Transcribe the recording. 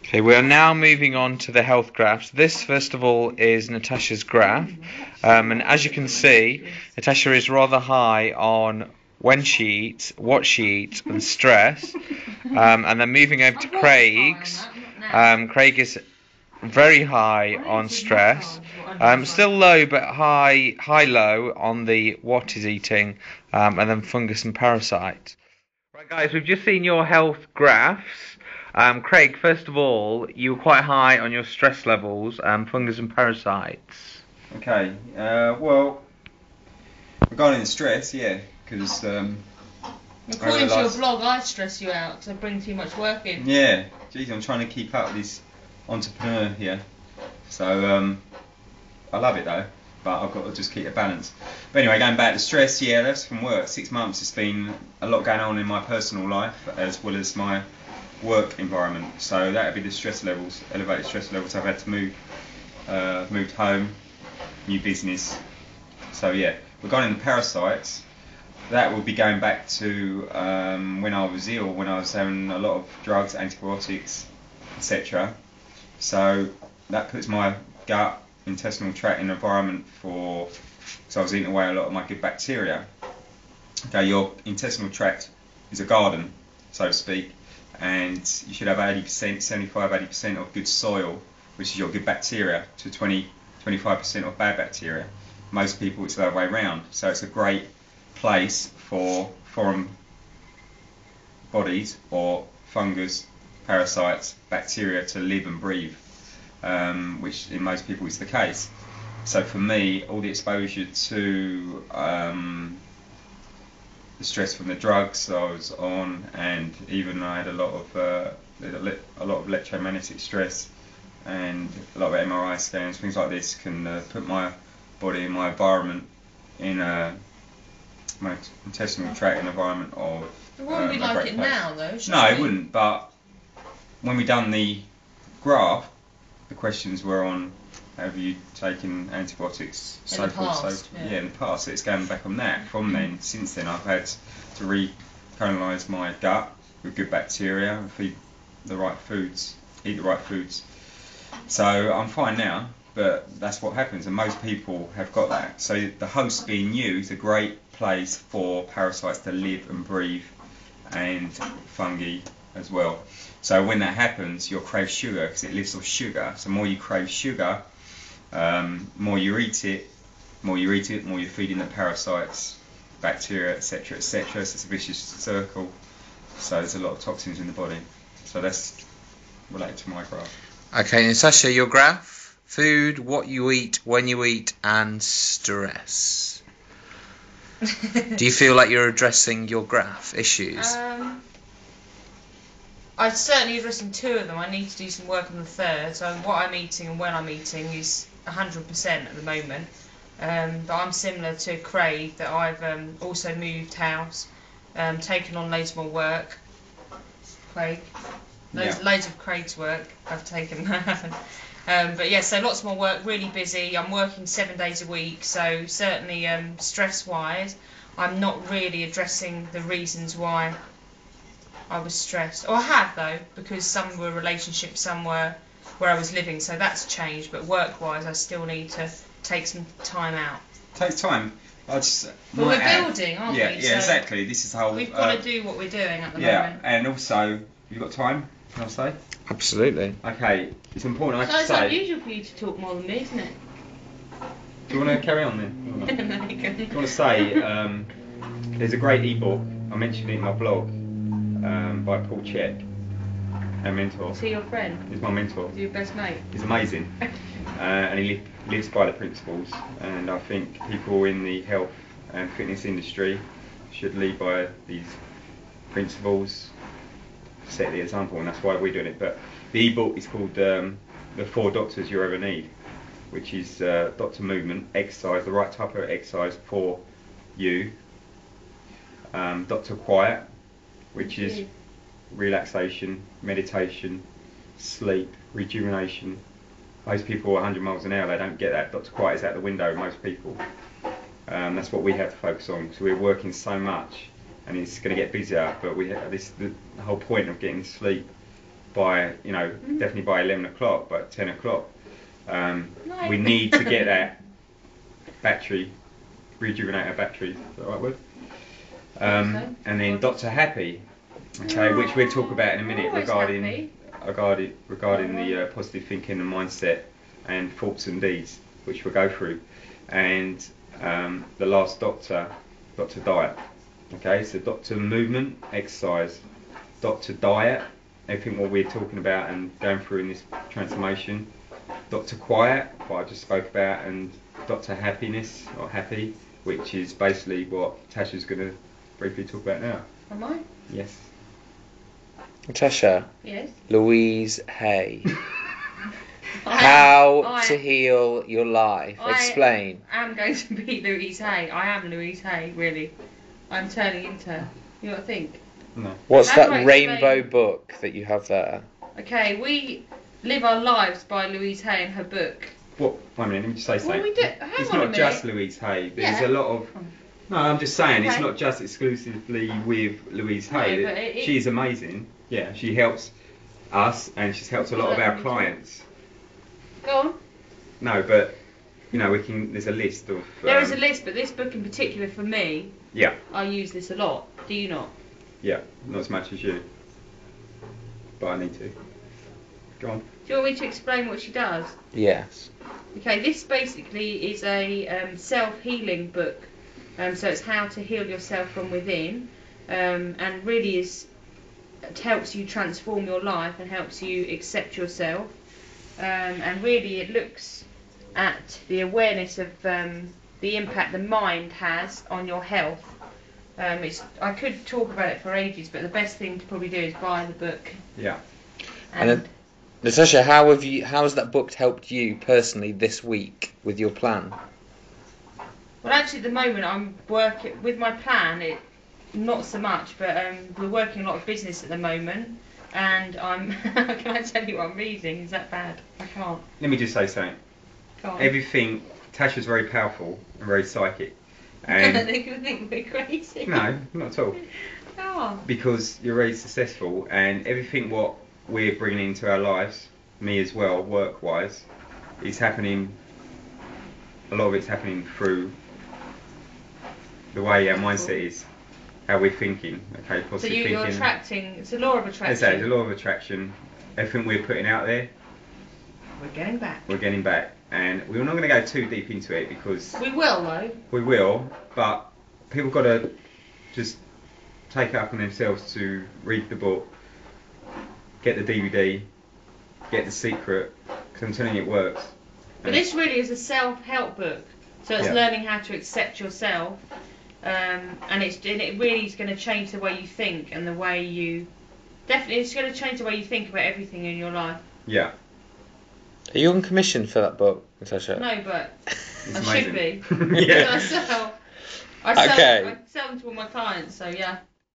Okay, we are now moving on to the health graphs. This, first of all, is Natasha's graph. And as you can see, Natasha is rather high on when she eats, what she eats, and stress. And then moving over to Craig's. Craig is very high on stress. Still low, but high low on the what he's eating, and then fungus and parasites. Right, guys, we've just seen your health graphs. Craig, first of all, you were quite high on your stress levels, fungus and parasites. Okay, well, regarding the stress, yeah, because according to your blog, I stress you out to bring too much work in. Yeah, geez, I'm trying to keep up with this entrepreneur here, so I love it though, but I've got to just keep a balance. But anyway, going back to stress, yeah, that's from work. 6 months, it's been a lot going on in my personal life as well as my work environment. So that would be the stress levels, elevated stress levels. I've had to moved home, new business. So yeah, regarding the parasites, that will be going back to when I was ill, when I was having a lot of drugs, antibiotics, etc. So that puts my gut, intestinal tract in environment so I was eating away a lot of my good bacteria. Okay, your intestinal tract is a garden, so to speak, and you should have 80%, 75-80% of good soil, which is your good bacteria, to 20-25% of bad bacteria. Most people it's the other way around, so it's a great place for foreign bodies or fungus, parasites, bacteria to live and breathe, which in most people is the case. So for me, all the exposure to the stress from the drugs I was on, and even I had a lot of electromagnetic stress and a lot of MRI scans, things like this can put my body and my environment in my intestinal tract environment of it wouldn't be like it now though, no, it wouldn't, but when we done the graph, the questions were on have you taken antibiotics, so forth, yeah, in the past. So it's going back on that. From then, since then, I've had to recolonise my gut with good bacteria and feed the right foods, eat the right foods. So I'm fine now, but that's what happens, and most people have got that. So the host being you is a great place for parasites to live and breathe, and fungi as well. So when that happens, you'll crave sugar because it lives off sugar. So more you crave sugar, more you eat it, more you're feeding the parasites, bacteria, etc., etc. So it's a vicious circle. So there's a lot of toxins in the body. So that's related to my graph. Okay, Natasha, your graph: food, what you eat, when you eat, and stress. Do you feel like you're addressing your graph issues? I'm certainly addressing 2 of them. I need to do some work on the 3rd. So what I'm eating and when I'm eating is 100% at the moment. But I'm similar to Craig, that I've also moved house, taken on loads more work. Craig, loads of Craig's work I've taken. But yeah, so lots more work, really busy. I'm working 7 days a week, so certainly stress-wise, I'm not really addressing the reasons why I was stressed. Or I have though, because some were relationships, some were where I was living, so that's changed. But work-wise, I still need to take some time out. Takes time. But we're building, aren't we? Yeah, so exactly. This is how we've got to do what we're doing at the moment. Yeah, and also, you've got time, can I say? Absolutely. Okay, it's important So it's unusual for you to talk more than me, isn't it? Do you want to carry on then? No, you go. I want to say, there's a great ebook, I mentioned it in my blog, by Paul Check, our mentor. Is he your friend? He's my mentor. Is he your best mate? He's amazing. And he lives by the principles, and I think people in the health and fitness industry should lead by these principles, set the example, and that's why we're doing it. But the ebook is called The 4 Doctors You Ever Need, which is doctor movement, exercise, the right type of exercise for you, Dr. Quiet, which is relaxation, meditation, sleep, rejuvenation. Most people are 100 miles an hour, they don't get that. Dr. Quiet is out the window, most people. That's what we have to focus on, because we're working so much and it's going to get busier, but we have the whole point of getting sleep by, definitely by 11 o'clock, but 10 o'clock. We need to get that battery, rejuvenate our batteries. Is that the right word? And then Dr. Happy, okay, which we'll talk about in a minute regarding the positive thinking and mindset and thoughts and deeds, which we'll go through. And the last Dr. Diet. Okay, so Dr. Movement, exercise, Dr. Diet, everything what we're talking about and going through in this transformation. Dr. Quiet, what I just spoke about, and Dr. Happiness, or Happy, which is basically what Tasha's going to briefly talk about now. Am I? Yes. Natasha. Yes. Louise Hay. How to heal your life. Explain. I am going to be Louise Hay. I am Louise Hay, really. I'm turning into her. You know what I think? No. What's How do that I rainbow explain? book that you have there? Okay, we live our lives by Louise Hay and her book. What? Wait a minute, let me just say something. Well, we do. Hang It's on a not minute. just Louise Hay. There's Yeah. a lot of. No, I'm just saying it's Okay. not just exclusively with Louise No, Hay. but it- She's amazing. Yeah, she helps us and she's helped a lot of our clients. Go on. No, but we can. There's a list of. There is a list, but this book in particular for me, Yeah, I use this a lot. Do you not? yeah, not as much as you, but I need to. Go on. Do you want me to explain what she does? Yes. Okay, this basically is a self-healing book. So it's how to heal yourself from within, and really it helps you transform your life and helps you accept yourself. And really it looks at the awareness of the impact the mind has on your health. I could talk about it for ages, but the best thing to probably do is buy the book. Yeah. And Natasha, how has that book helped you personally this week with your plan? Well, actually, at the moment, I'm working with my plan. Not so much, but we're working a lot of business at the moment, and I'm. Can I tell you what I'm reading? Is that bad? I can't. Let me just say something. Go on. Everything. Tasha's very powerful and very psychic. And They're gonna think we're crazy. no, not at all. Oh. Because you're very successful, and everything what we're bringing into our lives, me as well, work-wise, is happening. A lot of it's happening through the way our mindset is, how we're thinking. Okay, So positive you're thinking. attracting. It's a law of attraction. As I say, the law of attraction. Everything we're putting out there, We're getting back. we're getting back. And we're not going to go too deep into it because We will though. we will, but people got to just take it up on themselves to read the book, get the DVD, get The Secret, because I'm telling you it works. But this really is a self-help book. So it's Yeah. learning how to accept yourself, and it really is going to change the way you think and the way you. Definitely, it's going to change the way you think about everything in your life. Yeah, Are you on commission for that book, Natasha? No, but it's I amazing. should be. Yeah. I sell Okay. them to all my clients. So yeah.